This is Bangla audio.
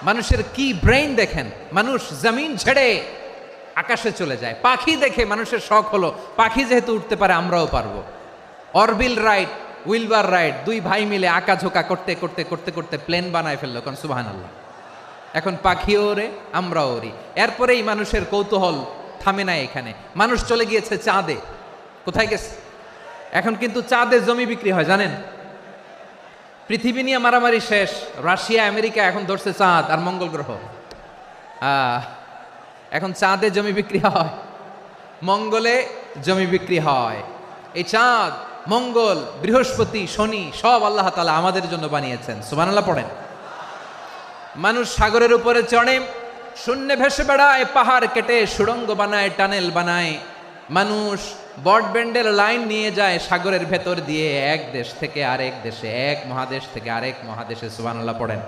মানুষের কি ব্রেইন দেখেন, মানুষ জমিন ছেড়ে আকাশে চলে যায়। পাখি দেখে মানুষের শখ হলো পাখি যেহেতু উঠতে পারে আমরাও পারবো। অরবিল রাইট, উইলবার রাইট, দুই ভাই মিলে আঁকা ঝোঁকা করতে করতে করতে করতে প্লেন বানায় ফেললো, কোন সুবহানাল্লাহ। এখন পাখিও ওরে, আমরাও ওরি। এরপরেই মানুষের কৌতূহল থামে না এখানে, মানুষ চলে গিয়েছে চাঁদে। কোথায় গেছে? এখন কিন্তু চাঁদে জমি বিক্রি হয় জানেন। পৃথিবী নিয়ে মারামারি শেষ, রাশিয়া আমেরিকা এখন ধরছে চাঁদ আর মঙ্গল গ্রহ। এখন চাঁদে জমি বিক্রি হয়, মঙ্গলে জমি বিক্রি হয়। এই চাঁদ, মঙ্গল, বৃহস্পতি, শনি সব আল্লাহ তাআলা আমাদের জন্য বানিয়েছেন। সুবহানাল্লাহ পড়েন। মানুষ সাগরের উপরে চড়ে, শূন্যে ভেসে বেড়ায়, পাহাড় কেটে সুড়ঙ্গ বানায়, টানেল বানায়। মানুষ ব্রডব্যান্ডের লাইন নিয়ে যায় সাগরের ভেতর দিয়ে, এক দেশ থেকে আরেক দেশে, এক মহাদেশ থেকে আরেক মহাদেশে। সুবহানাল্লাহ পড়েন।